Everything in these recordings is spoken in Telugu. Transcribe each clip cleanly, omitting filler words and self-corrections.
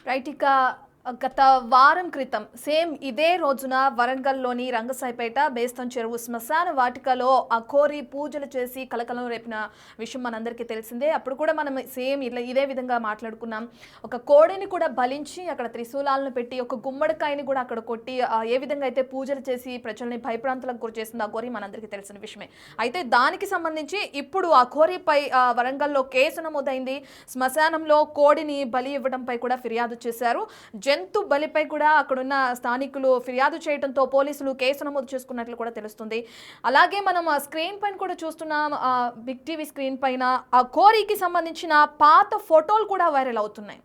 రైట్. ఇక గత వారం క్రితం సేమ్ ఇదే రోజున వరంగల్‌లోని రంగసాయిపేట బేస్తం చెరువు శ్మశాన వాటికలో అఘోరి పూజలు చేసి కలకలం రేపిన విషయం మనందరికీ తెలిసిందే. అప్పుడు కూడా మనం సేమ్ ఇదే విధంగా మాట్లాడుకున్నాం. ఒక కోడిని కూడా బలించి అక్కడ త్రిశూలాలను పెట్టి ఒక గుమ్మడికాయని కూడా అక్కడ కొట్టి ఏ విధంగా అయితే పూజలు చేసి ప్రజల్ని భయప్రాంతాలకు గురి చేసింది అఘోరి మనందరికీ తెలిసిన విషయమే. అయితే దానికి సంబంధించి ఇప్పుడు అఘోరిపై వరంగల్‌లో కేసు నమోదైంది. శ్మశానంలో కోడిని బలి ఇవ్వడంపై కూడా ఫిర్యాదు చేశారు. జంతు బలిపై కూడా అక్కడున్న స్థానికులు ఫిర్యాదు చేయడంతో పోలీసులు కేసు నమోదు చేసుకున్నట్లు కూడా తెలుస్తుంది. అలాగే మనం స్క్రీన్ పైన కూడా చూస్తున్నాం, బిగ్ టీవీ స్క్రీన్ పైన ఆ కోరికి సంబంధించిన పాత ఫోటోలు కూడా వైరల్ అవుతున్నాయి.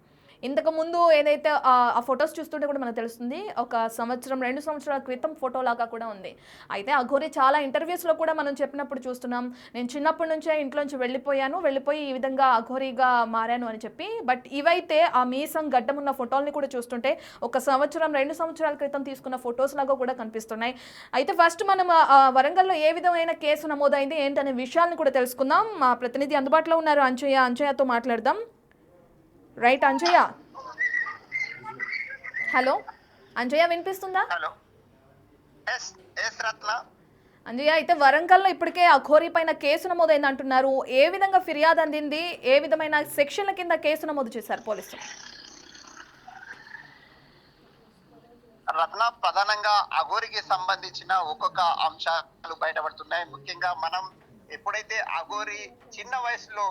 ఇంతకు ముందు ఏదైతే ఆ ఫొటోస్ చూస్తుంటే కూడా మనకు తెలుస్తుంది, ఒక సంవత్సరం 2 సంవత్సరాల క్రితం ఫోటో లాగా కూడా ఉంది. అయితే అఘోరి చాలా ఇంటర్వ్యూస్లో కూడా మనం చెప్పినప్పుడు చూస్తున్నాం, నేను చిన్నప్పటి నుంచే ఇంట్లోంచి వెళ్ళిపోయి ఈ విధంగా అఘోరిగా మారాను అని చెప్పి. బట్ ఇవైతే ఆ మీసం గడ్డం ఉన్న ఫోటోల్ని కూడా చూస్తుంటే ఒక సంవత్సరం 2 సంవత్సరాల క్రితం తీసుకున్న ఫొటోస్ లాగా కూడా కనిపిస్తున్నాయి. అయితే ఫస్ట్ మనం వరంగల్లో ఏ విధమైన కేసు నమోదైంది ఏంటనే విషయాలను కూడా తెలుసుకుందాం. మా ప్రతినిధి అందుబాటులో ఉన్నారు అంజయ్యతో మాట్లాడదాం. రైట్ అంజయ్య. హలో అంజయ్య, వినిపిస్తుందా? హలో. ఎస్ ఎస్ రత్న. అంజయ్య, అయితే వరంగల్లో ఇప్పటికే అఘోరి పైన కేసు నమోదైంది అంటున్నారు. ఏ విధంగా ఫిర్యాదు అందింది, ఏ విధమైన సెక్షన్ల కింద కేసు నమోదు చేశారు పోలీసులు? రత్న, ప్రధానంగా అఘోరికి సంబంధించిన ఒక్కొక్క అంశాలు బయటపడుతున్నాయి. ముఖ్యంగా మనం ఎప్పుడైతే అఘోరి చిన్న వయసులో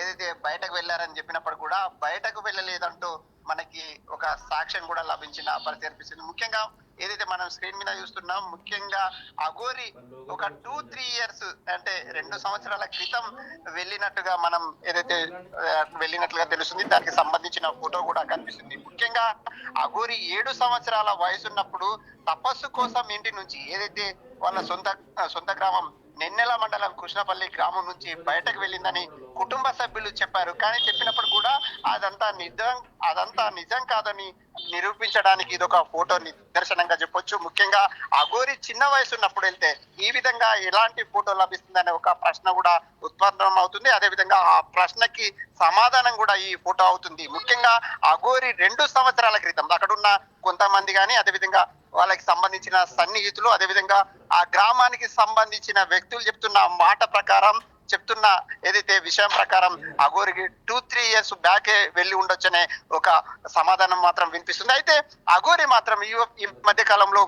ఏదైతే బయటకు వెళ్ళారని చెప్పినప్పుడు కూడా బయటకు వెళ్ళలేదంటూ మనకి ఒక సాక్ష్యం కూడా లభించిన పరిస్థితి అనిపిస్తుంది. ముఖ్యంగా ఏదైతే మనం స్క్రీన్ మీద చూస్తున్నాం, ముఖ్యంగా అఘోరి ఒక 2-3 ఇయర్స్ అంటే 2 సంవత్సరాల క్రితం వెళ్ళినట్టుగా మనం ఏదైతే వెళ్ళినట్లుగా తెలుస్తుంది. దానికి సంబంధించిన ఫోటో కూడా కనిపిస్తుంది. ముఖ్యంగా అఘోరి 7 సంవత్సరాల వయసున్నప్పుడు తపస్సు కోసం ఇంటి నుంచి ఏదైతే వాళ్ళ సొంత గ్రామం నెన్నెల మండలం కృష్ణపల్లి గ్రామం నుంచి బయటకు వెళ్ళిందని కుటుంబ సభ్యులు చెప్పారు. కానీ చెప్పినప్పుడు కూడా అదంతా నిజం కాదని నిరూపించడానికి ఇది ఒక ఫోటో నిదర్శనంగా చెప్పొచ్చు. ముఖ్యంగా అఘోరి చిన్న వయసు ఉన్నప్పుడు వెళ్తే ఈ విధంగా ఎలాంటి ఫోటో లభిస్తుందనే ఒక ప్రశ్న కూడా ఉత్పన్నం అవుతుంది. అదే విధంగా ఆ ప్రశ్నకి సమాధానం కూడా ఈ ఫోటో అవుతుంది. ముఖ్యంగా అఘోరి 2 సంవత్సరాల క్రితం అక్కడున్న కొంతమంది కానీ అదేవిధంగా వాళ్ళకి సంబంధించిన సన్నిహితులు అదేవిధంగా ఆ గ్రామానికి సంబంధించిన వ్యక్తులు చెప్తున్న ఏదైతే విషయం ప్రకారం అఘోరికి 2-3 ఇయర్స్ బ్యాకే వెళ్ళి ఉండొచ్చనే ఒక సమాధానం మాత్రం వినిపిస్తుంది. అయితే అఘోరి మాత్రం ఈ మధ్య కాలంలో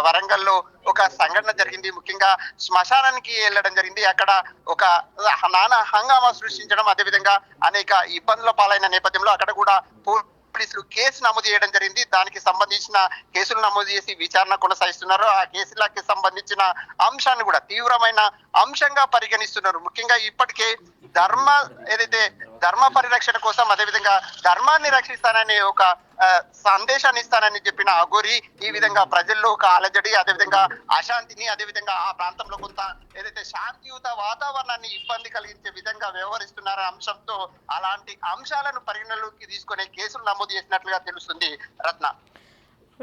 వరంగల్లో ఒక సంఘటన జరిగింది. ముఖ్యంగా శ్మశానానికి వెళ్ళడం జరిగింది. అక్కడ ఒక నానా హంగామా సృష్టించడం అదేవిధంగా అనేక ఇబ్బందుల పాలైన నేపథ్యంలో అక్కడ కూడా పోలీసులు కేసు నమోదు చేయడం జరిగింది. దానికి సంబంధించిన కేసులు నమోదు చేసి విచారణ కొనసాగిస్తున్నారు. ఆ కేసులకి సంబంధించిన అంశాన్ని కూడా తీవ్రమైన అంశంగా పరిగణిస్తున్నారు. ముఖ్యంగా ఇప్పటికే ధర్మ పరిరక్షణ కోసం అదేవిధంగా ధర్మాన్ని రక్షిస్తానని ఒక సందేశాన్ని ఇస్తానని చెప్పిన అఘోరి ఈ విధంగా ప్రజల్లో ఒక అలజడి అదేవిధంగా అశాంతిని అదేవిధంగా ఆ ప్రాంతంలో కొంత ఏదైతే శాంతియుత వాతావరణాన్ని ఇబ్బంది కలిగించే విధంగా వ్యవహరిస్తున్నారనే అంశంతో అలాంటి అంశాలను పరిగణలోకి తీసుకునే కేసులు నమోదు చేసినట్లుగా తెలుస్తుంది రత్న.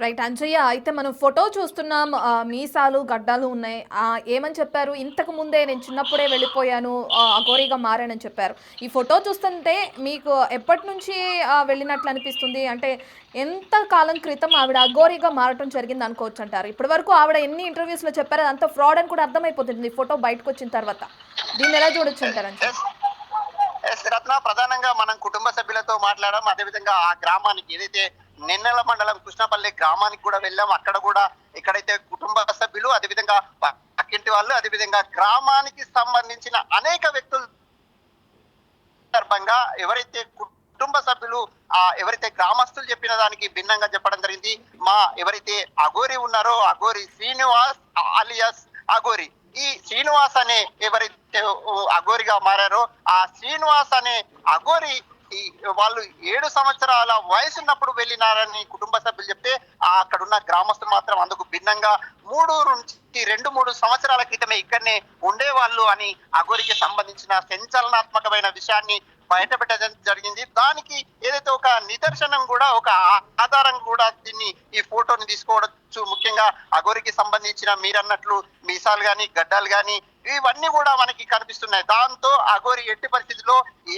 రైట్ అంజయ్య, అయితే మనం ఫోటో చూస్తున్నాం, మీసాలు గడ్డాలు ఉన్నాయి. ఏమని చెప్పారు? ఇంతకు ముందే నేను చిన్నప్పుడే వెళ్ళిపోయాను, అఘోరిగా మారానని చెప్పారు. ఈ ఫోటో చూస్తుంటే మీకు ఎప్పటి నుంచి వెళ్ళినట్లు అనిపిస్తుంది? అంటే ఎంత కాలం క్రితం ఆవిడ అఘోరిగా మారటం జరిగింది అనుకోవచ్చు అంటారు? ఇప్పటి వరకు ఆవిడ ఎన్ని ఇంటర్వ్యూస్లో చెప్పారు, అదంతా ఫ్రాడ్ అని కూడా అర్థమైపోతుంది ఈ ఫోటో బయటకు వచ్చిన తర్వాత. దీన్ని ఎలా చూడొచ్చు అంటారు అంజయ్య? రత్న, ప్రధానంగా మనం కుటుంబ సభ్యులతో మాట్లాడడం అదేవిధంగా ఆ గ్రామానికి ఏదైతే నెన్నెల మండలం కృష్ణపల్లి గ్రామానికి కూడా వెళ్ళాం. అక్కడ కూడా ఎక్కడైతే కుటుంబ సభ్యులు అదేవిధంగా పక్కింటి వాళ్ళు అదేవిధంగా గ్రామానికి సంబంధించిన అనేక వ్యక్తుల సందర్భంగా ఎవరైతే కుటుంబ సభ్యులు ఎవరైతే గ్రామస్తులు చెప్పిన దానికి భిన్నంగా చెప్పడం జరిగింది. ఎవరైతే అఘోరి ఉన్నారో అఘోరి శ్రీనివాస్ అలియాస్ అఘోరి, ఈ శ్రీనివాస్ అనే ఎవరైతే అఘోరిగా మారారో ఆ శ్రీనివాస్ అనే అఘోరి వాళ్ళు 7 సంవత్సరాల వయసున్నప్పుడు వెళ్ళినారని కుటుంబ సభ్యులు చెప్తే అక్కడున్న గ్రామస్తులు మాత్రం అందుకు భిన్నంగా 2-3 సంవత్సరాల క్రితమే ఇక్కడనే ఉండేవాళ్ళు అని అఘోరికి సంబంధించిన సంచలనాత్మకమైన విషయాన్ని బయటపెట్టడం జరిగింది. దానికి ఏదైతే ఒక నిదర్శనం కూడా ఒక ఆధారం కూడా ఈ ఫోటోని తీసుకోవచ్చు. ముఖ్యంగా అఘోరికి సంబంధించిన మీరన్నట్లు మీసాలు గాని గడ్డాలు గాని ఇవన్నీ కూడా మనకి కనిపిస్తున్నాయి. దాంతో అఘోరి ఎట్టి పరిస్థితిలో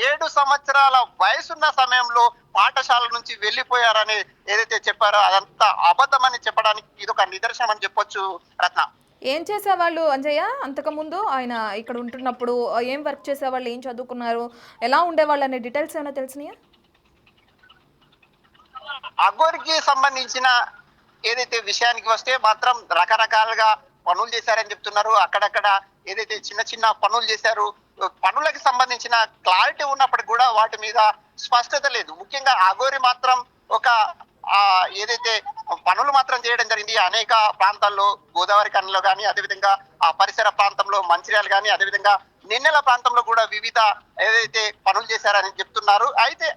7 సంవత్సరాల వయసున్న సమయంలో పాఠశాల నుంచి వెళ్ళిపోయారని ఏదైతే చెప్పారో అదంతా అబద్ధమని చెప్పడానికి ఇది ఒక నిదర్శనం అని చెప్పొచ్చు రత్న. ఏం చేసేవాళ్ళు అంజయ్య అంతకుముందు ఆయన ఇక్కడ ఉంటున్నప్పుడు? ఏం వర్క్ చేసేవాళ్ళు, ఏం చదువుకున్నారు, ఎలా ఉండేవాళ్ళు అనే డీటెయిల్స్ ఏమైనా తెలిసినాయా? అఘోరికి సంబంధించిన ఏదైతే విషయానికి వస్తే మాత్రం రకరకాలుగా పనులు చేశారని చెప్తున్నారు. అక్కడక్కడ ఏదైతే చిన్న చిన్న పనులు చేశారు, పనులకు సంబంధించిన క్లారిటీ ఉన్నప్పటికీ కూడా వాటి మీద స్పష్టత లేదు. ముఖ్యంగా అఘోరి మాత్రం ఒక ఏదైతే పనులు మాత్రం చేయడం జరిగింది అనేక ప్రాంతాల్లో, గోదావరి కనిలో కానీ, అదేవిధంగా ఆ పరిసర ప్రాంతంలో మంచిర్యాల కానీ, అదేవిధంగా నిన్నెల ప్రాంతంలో కూడా వివిధ ఏదైతే పనులు చేశారని చెప్తున్నారు. అయితే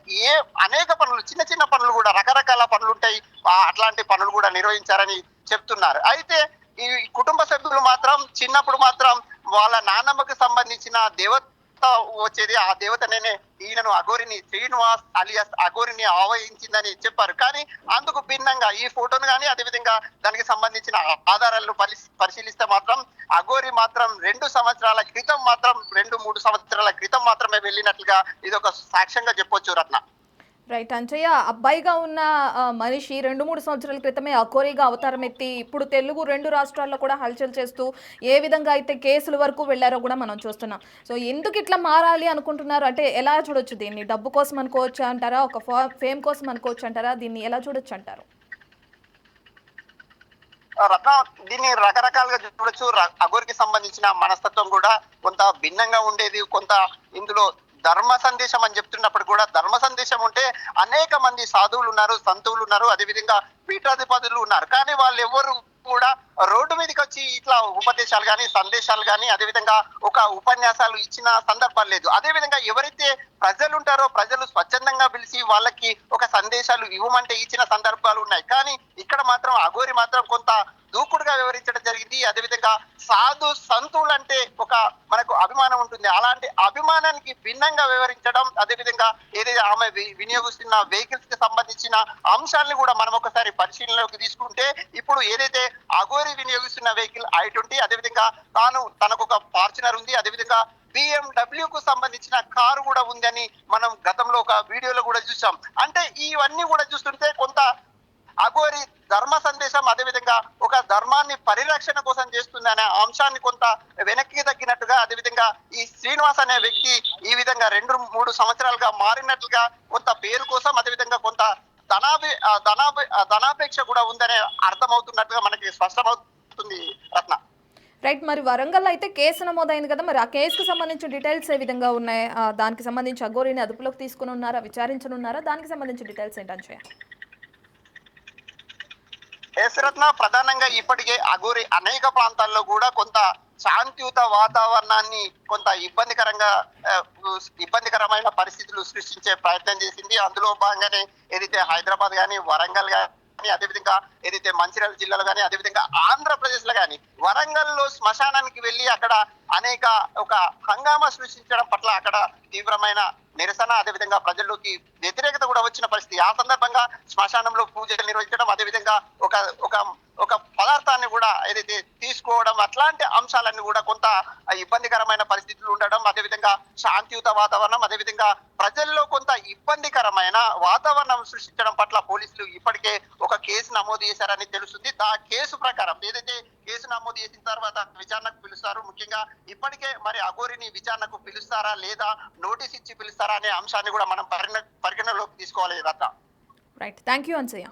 అనేక పనులు, చిన్న చిన్న పనులు కూడా రకరకాల పనులు ఉంటాయి, అట్లాంటి పనులు కూడా నిర్వహించారని చెప్తున్నారు. అయితే ఈ కుటుంబ సభ్యులు మాత్రం చిన్నప్పుడు మాత్రం వాళ్ళ నాన్నమ్మకు సంబంధించిన దేవత వచ్చేది, ఆ దేవతనే ఈయనను అఘోరిని శ్రీనివాస్ అలియాస్ అఘోరిని ఆవహించిందని చెప్పారు. కానీ అందుకు భిన్నంగా ఈ ఫోటోను కానీ, అదేవిధంగా దానికి సంబంధించిన ఆధారాలను పరిశీలిస్తే మాత్రం అఘోరి మాత్రం 2 సంవత్సరాల క్రితం మాత్రం 2-3 సంవత్సరాల క్రితం మాత్రమే వెళ్ళినట్లుగా ఇది ఒక సాక్ష్యంగా చెప్పొచ్చు రత్న. రైట్ అంజయ్య, అబ్బాయిగా ఉన్న మనిషి 2-3 సంవత్సరాల క్రితమే అఘోరీగా అవతారం ఎత్తి ఇప్పుడు తెలుగు 2 రాష్ట్రాల్లో కూడా హల్చల్ చేస్తూ ఏ విధంగా అయితే కేసుల వరకు వెళ్ళారో కూడా మనం చూస్తున్నాం. సో ఎందుకు ఇట్లా మారాలి అనుకుంటున్నారు? అంటే ఎలా చూడొచ్చు దీన్ని? డబ్బు కోసం అనుకోవచ్చు అంటారా, ఒక ఫేమ్ కోసం అనుకోవచ్చు అంటారా? దీన్ని ఎలా చూడొచ్చు అంటారు? రత్న, దీన్ని రకరకాలుగా చూడొచ్చు. అఘోరికి సంబంధించిన మనస్తత్వం కూడా కొంత భిన్నంగా ఉండేది. కొంత ఇందులో ధర్మ సందేశం అని చెప్తున్నప్పుడు కూడా ధర్మ సందేశం ఉంటే అనేక మంది సాధువులు ఉన్నారు, సంతువులు ఉన్నారు, అదేవిధంగా పీఠాధిపతులు ఉన్నారు. కానీ వాళ్ళు ఎవరు కూడా రోడ్డు మీదకి వచ్చి ఇట్లా ఉపదేశాలు కానీ, సందేశాలు కానీ, అదేవిధంగా ఒక ఉపన్యాసాలు ఇచ్చిన సందర్భాలు లేదు. అదేవిధంగా ఎవరైతే ప్రజలు ఉంటారో ప్రజలు స్వచ్ఛందంగా పిలిచి వాళ్ళకి ఒక సందేశాలు ఇవ్వమంటే ఇచ్చిన సందర్భాలు ఉన్నాయి. కానీ ఇక్కడ మాత్రం అఘోరి మాత్రం కొంత దూకుడుగా వివరించడం జరిగింది. అదేవిధంగా సాధు సంతువులు అంటే ఒక మనకు అభిమానం ఉంటుంది, అలాంటి అభిమానానికి భిన్నంగా వివరించడం, అదేవిధంగా ఏదైతే ఆమె వినియోగిస్తున్న వెహికల్స్ కి సంబంధించిన అంశాలను కూడా మనం ఒకసారి పరిశీలనలోకి తీసుకుంటే, ఇప్పుడు ఏదైతే అఘోరి వినియోగిస్తున్న వెహికల్ i20, అదేవిధంగా తనకు ఒక ఫార్చునర్ ఉంది, అదేవిధంగా BMW కు సంబంధించిన కారు కూడా ఉందని మనం గతంలో ఒక వీడియోలో కూడా చూసాం. అంటే ఇవన్నీ కూడా చూస్తుంటే కొంత అఘోరి ధర్మ సందేశం, అదేవిధంగా ఒక ధర్మాన్ని పరిరక్షణ కోసం చేస్తుంది అనే అంశాన్ని కొంత వెనక్కి తగ్గినట్టుగా, అదేవిధంగా ఈ శ్రీనివాస్ అనే వ్యక్తి ఈ విధంగా 2-3 సంవత్సరాలుగా మారినట్లుగా కొంత పేరు కోసం, అదేవిధంగా కొంత ధనాపేక్ష కూడా ఉందనే అర్థమవుతున్నట్టుగా మనకి స్పష్టమవుతుంది రత్న. రైట్, మరి వరంగల్ అయితే కేసు నమోదైంది కదా, మరి ఆ కేసుకు సంబంధించిన డీటెయిల్స్ ఏ విధంగా ఉన్నాయి? దానికి సంబంధించి అఘోరిని అదుపులోకి తీసుకుని ఉన్నారా, విచారించనున్నారా? దానికి సంబంధించిన డీటెయిల్స్ ఏంటంటే రత్న, ప్రధానంగా ఇప్పటికే అఘోరి అనేక ప్రాంతాల్లో కూడా కొంత శాంతియుత వాతావరణాన్ని కొంత ఇబ్బందికరమైన పరిస్థితులు సృష్టించే ప్రయత్నం చేసింది. అందులో భాగంగానే ఏదైతే హైదరాబాద్ కానీ, వరంగల్ కానీ, అదేవిధంగా ఏదైతే మంచిర్యాల జిల్లాలో కానీ, అదేవిధంగా ఆంధ్రప్రదేశ్ లో కానీ వరంగల్లో శ్మశానానికి వెళ్ళి అక్కడ అనేక ఒక హంగామా సృష్టించడం పట్ల అక్కడ తీవ్రమైన నిరసన, అదేవిధంగా ప్రజల్లోకి వ్యతిరేకత కూడా వచ్చిన పరిస్థితి. ఆ సందర్భంగా శ్మశానంలో పూజలు నిర్వహించడం, అదేవిధంగా ఒక ఒక ఒక పదార్థాన్ని కూడా ఏదైతే తీసుకోవడం, అట్లాంటి అంశాలన్నీ కూడా కొంత ఇబ్బందికరమైన పరిస్థితులు ఉండడం, అదేవిధంగా శాంతియుత వాతావరణం, అదేవిధంగా ప్రజల్లో కొంత ఇబ్బందికరమైన వాతావరణం సృష్టించడం పట్ల పోలీసులు ఇప్పటికే ఒక కేసు నమోదు చేశారని తెలుస్తుంది. ఆ కేసు ప్రకారం ఏదైతే కేసు నమోదు చేసిన తర్వాత విచారణకు పిలుస్తారు. ముఖ్యంగా ఇప్పటికే మరి అఘోరిని విచారణకు పిలుస్తారా లేదా నోటీస్ ఇచ్చి పిలుస్తారా అనే అంశాన్ని కూడా మనం పరిగణలోకి తీసుకోవాలి Ratna. Right, thank you Ansayya.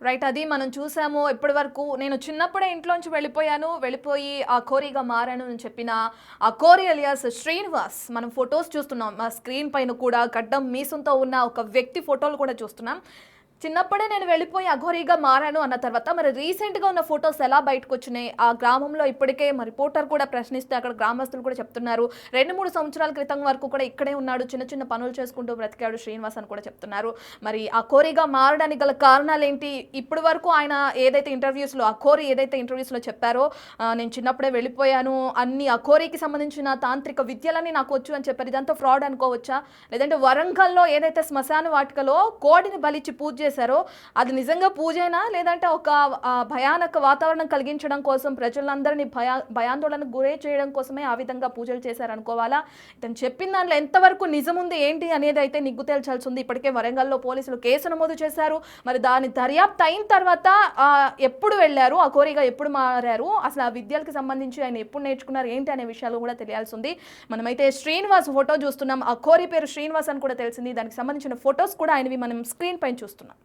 Right, అది మనం చూసాము. ఇప్పటి వరకు నేను చిన్నప్పుడే ఇంట్లోంచి వెళ్ళిపోయి అఘోరిగా మారాను అని చెప్పిన అఘోరి అలియాస్ శ్రీనివాస్ మనం ఫొటోస్ చూస్తున్నాం. మా స్క్రీన్ పైన కూడా గడ్డం మీసంతో ఉన్న ఒక వ్యక్తి ఫోటోలు కూడా చూస్తున్నాం. చిన్నప్పుడే నేను వెళ్ళిపోయి అఘోరీగా మారాను అన్న తర్వాత మరి రీసెంట్గా ఉన్న ఫొటోస్ ఎలా బయటకు వచ్చినాయి? ఆ గ్రామంలో ఇప్పటికే మరి రిపోర్టర్ కూడా ప్రశ్నిస్తే అక్కడ గ్రామస్తులు కూడా చెప్తున్నారు 2-3 సంవత్సరాల క్రితం వరకు కూడా ఇక్కడే ఉన్నాడు, చిన్న చిన్న పనులు చేసుకుంటూ బ్రతికాడు శ్రీనివాస్ అని కూడా చెప్తున్నారు. మరి అఘోరీగా మారడానికి గల కారణాలు ఏంటి? ఇప్పటి వరకు ఆయన ఏదైతే అఘోరి ఏదైతే ఇంటర్వ్యూస్లో చెప్పారో, నేను చిన్నప్పుడే వెళ్ళిపోయాను, అన్ని అఘోరీకి సంబంధించిన తాంత్రిక విద్యలని నాకు వచ్చు అని చెప్పారు, ఇదంతా ఫ్రాడ్ అనుకోవచ్చా? లేదంటే వరంగల్లో ఏదైతే శ్మశాన వాటికలో కోడిని బలిచ్చి పూజ చేసి చేశారో అది నిజంగా పూజేనా, లేదంటే ఒక భయానక వాతావరణం కలిగించడం కోసం ప్రజలందరినీ భయాందోళనకు గురి చేయడం కోసమే ఆ విధంగా పూజలు చేశారనుకోవాలా? ఇతను చెప్పిన దాంట్లో ఎంతవరకు నిజం ఉంది ఏంటి అనేది అయితే నిగ్గు తేల్చాల్సి ఉంది. ఇప్పటికే వరంగల్లో పోలీసులు కేసు నమోదు చేశారు. మరి దాని దర్యాప్తు అయిన తర్వాత ఎప్పుడు వెళ్ళారు, అఘోరీగా ఎప్పుడు మారారు, అసలు ఆ విద్యలకు సంబంధించి ఆయన ఎప్పుడు నేర్చుకున్నారు ఏంటి అనే విషయాలు కూడా తెలియాల్సి ఉంది. మనమైతే శ్రీనివాస్ ఫోటో చూస్తున్నాం. అఘోరీ పేరు శ్రీనివాస్ అని కూడా తెలిసింది. దానికి సంబంధించిన ఫొటోస్ కూడా ఆయనవి మనం స్క్రీన్ పైన చూస్తున్నాం.